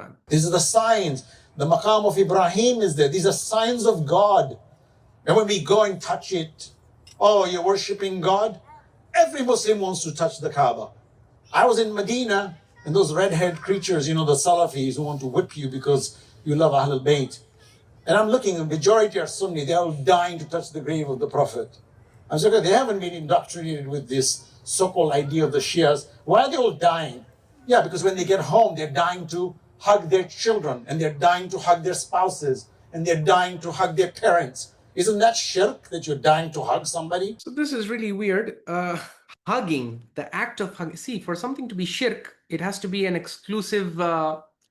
time. These are the signs. The maqam of Ibrahim is there. These are signs of God. And when we go and touch it, oh, you're worshipping God? Every Muslim wants to touch the Kaaba. I was in Medina, and those red-haired creatures, the Salafis who want to whip you because you love Ahlul Bayt. And I'm looking, the majority are Sunni. They're all dying to touch the grave of the Prophet. I'm saying, they haven't been indoctrinated with this so-called idea of the Shias. Why are they all dying? Yeah, because when they get home, they're dying to hug their children, and they're dying to hug their spouses, and they're dying to hug their parents. Isn't that shirk, that you're dying to hug somebody? So this is really weird. Hugging, the act of hugging. See, for something to be shirk, it has to be an exclusive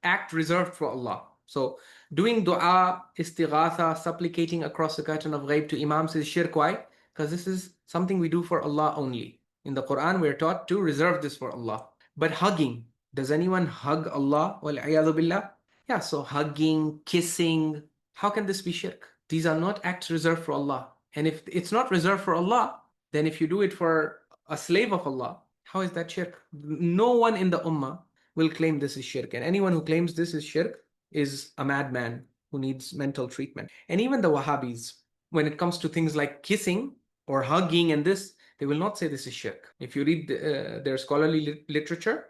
act reserved for Allah. So doing dua, istighatha, supplicating across the curtain of ghaib to imams is shirk. Why? Because this is something we do for Allah only. In the Quran, we're taught to reserve this for Allah. But hugging, does anyone hug Allah? Wal-'iyadhu billah? Yeah, so hugging, kissing, how can this be shirk? These are not acts reserved for Allah. And if it's not reserved for Allah, then if you do it for a slave of Allah, how is that shirk? No one in the ummah will claim this is shirk. And anyone who claims this is shirk is a madman who needs mental treatment. And even the Wahhabis, when it comes to things like kissing or hugging and this, they will not say this is shirk. If you read their scholarly literature,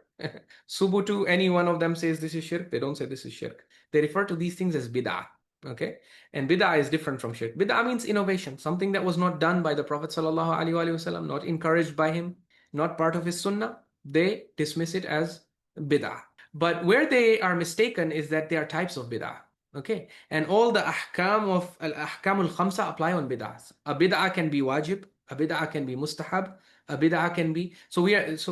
Subutu, any one of them says this is shirk, they don't say this is shirk. They refer to these things as bid'ah. Okay, and bid'ah is different from shirk. Bid'ah means innovation, something that was not done by the Prophet ﷺ, not encouraged by him, not part of his sunnah. They dismiss it as bid'ah. But where they are mistaken is that there are types of bid'ah. Okay, and all the ahkam of al-ahkam al-khamsa apply on bid'ahs. A bid'ah can be wajib, a bid'ah can be mustahab, a bid'ah can be... So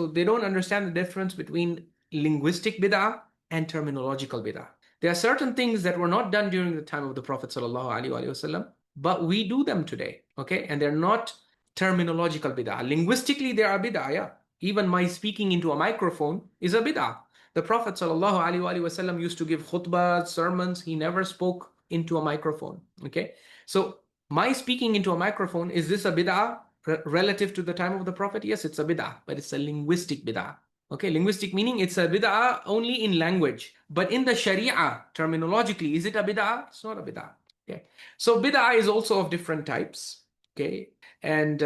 they don't understand the difference between linguistic bid'ah and terminological bid'ah. There are certain things that were not done during the time of the Prophet ﷺ, but we do them today, okay? And they're not terminological bid'ah. Linguistically, they are bid'ah, yeah. Even my speaking into a microphone is a bid'ah. The Prophet ﷺ used to give khutbahs, sermons. He never spoke into a microphone, okay? So my speaking into a microphone, is this a bid'ah relative to the time of the Prophet? Yes, it's a bid'ah, but it's a linguistic bid'ah. Okay, linguistic meaning it's a bid'ah only in language. But in the Sharia, terminologically, is it a bid'ah? It's not a bid'ah. Okay, so bid'ah is also of different types. Okay, and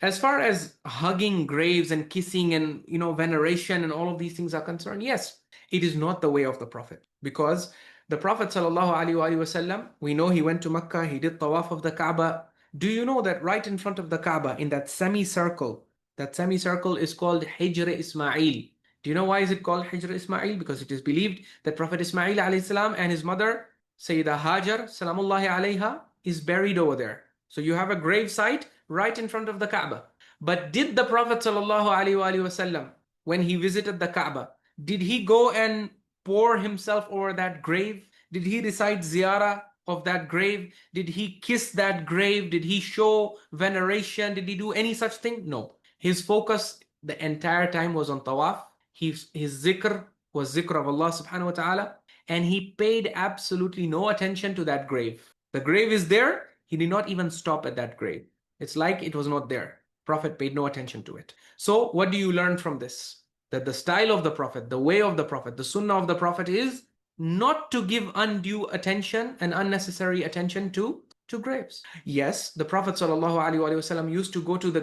as far as hugging graves and kissing and veneration and all of these things are concerned, yes, it is not the way of the Prophet. Because the Prophet ﷺ, we know he went to Mecca, he did tawaf of the Kaaba. Do you know that right in front of the Kaaba, in that semicircle, that semicircle is called Hijr Ismail. Do you know why is it called Hijr Ismail? Because it is believed that Prophet Ismail alayhi and his mother, Sayyidah Hajar, salamullahi alayha, is buried over there. So you have a grave site right in front of the Kaaba. But did the Prophet sallallahu alaihi wasallam, when he visited the Kaaba, did he go and pour himself over that grave? Did he recite ziyarah of that grave? Did he kiss that grave? Did he show veneration? Did he do any such thing? No. His focus the entire time was on tawaf. His zikr was zikr of Allah subhanahu wa ta'ala. And he paid absolutely no attention to that grave. The grave is there. He did not even stop at that grave. It's like it was not there. Prophet paid no attention to it. So what do you learn from this? That the style of the Prophet, the way of the Prophet, the sunnah of the Prophet is not to give undue attention and unnecessary attention to graves. Yes, the Prophet ﷺ used to go to the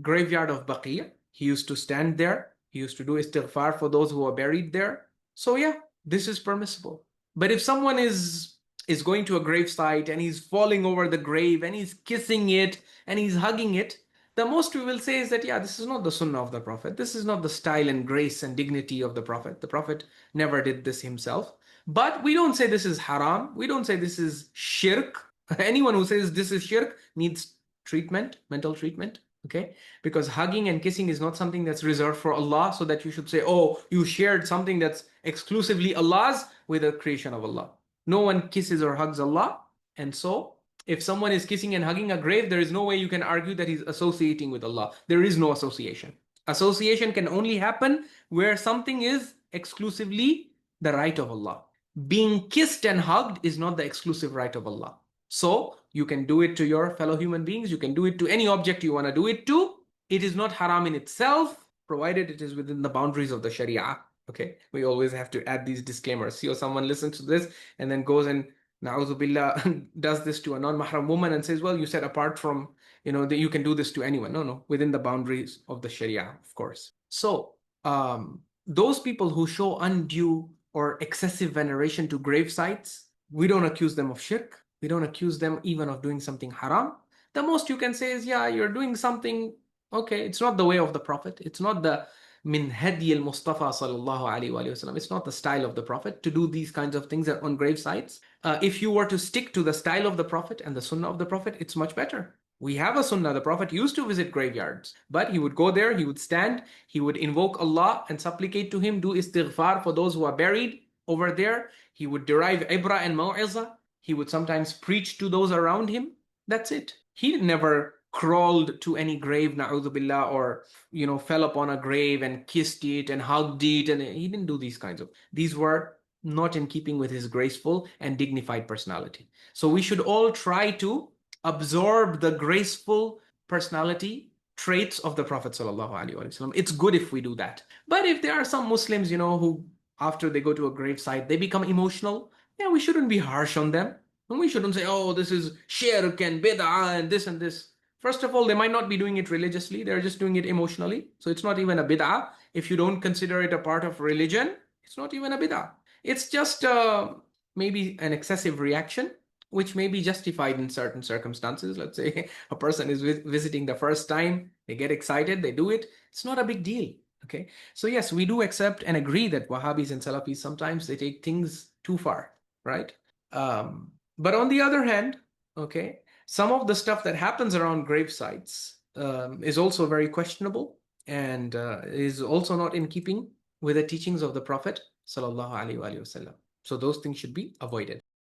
graveyard of Baqi'. He used to stand there. He used to do istighfar for those who are buried there. So yeah, this is permissible. But if someone is going to a grave site and he's falling over the grave and he's kissing it and he's hugging it, the most we will say is that, yeah, this is not the sunnah of the Prophet. This is not the style and grace and dignity of the Prophet. The Prophet never did this himself. But we don't say this is haram. We don't say this is shirk. Anyone who says this is shirk needs treatment, mental treatment. Okay, because hugging and kissing is not something that's reserved for Allah, so that you should say, oh, you shared something that's exclusively Allah's with the creation of Allah. No one kisses or hugs Allah. And so if someone is kissing and hugging a grave, there is no way you can argue that he's associating with Allah. There is no association. Association can only happen where something is exclusively the right of Allah. Being kissed and hugged is not the exclusive right of Allah. So you can do it to your fellow human beings. You can do it to any object you want to do it to. It is not haram in itself, provided it is within the boundaries of the Sharia. Okay, we always have to add these disclaimers. See, or someone listens to this and then goes and na'udhu billah does this to a non-mahram woman and says, well, you said apart from, that you can do this to anyone. No, within the boundaries of the Sharia, of course. So those people who show undue or excessive veneration to grave sites, we don't accuse them of shirk. We don't accuse them even of doing something haram. The most you can say is, yeah, you're doing something, okay, it's not the way of the Prophet. It's not the min hadi al-Mustafa sallallahu alayhi wa sallam. It's not the style of the Prophet to do these kinds of things on grave sites. If you were to stick to the style of the Prophet and the sunnah of the Prophet, it's much better. We have a sunnah. The Prophet used to visit graveyards, but he would go there, he would stand, he would invoke Allah and supplicate to him, do istighfar for those who are buried over there. He would derive ibra and maw'izah. He would sometimes preach to those around him. That's it. He never crawled to any grave, na'udhu billah, or fell upon a grave and kissed it and hugged it, and he didn't do these were not in keeping with his graceful and dignified personality. So we should all try to absorb the graceful personality traits of the Prophet sallallahu alaihi wasallam. It's good if we do that. But if there are some Muslims, who after they go to a grave site, they become emotional, yeah, we shouldn't be harsh on them. And we shouldn't say, oh, this is shirk and bid'ah and this and this. First of all, they might not be doing it religiously. They're just doing it emotionally. So it's not even a bid'ah. If you don't consider it a part of religion, it's not even a bid'ah. It's just maybe an excessive reaction, which may be justified in certain circumstances. Let's say a person is visiting the first time, they get excited, they do it. It's not a big deal. Okay. So yes, we do accept and agree that Wahhabis and Salafis, sometimes they take things too far, right? But on the other hand, okay, some of the stuff that happens around grave sites is also very questionable and is also not in keeping with the teachings of the Prophet sallallahu alaihi wasallam. So those things should be avoided.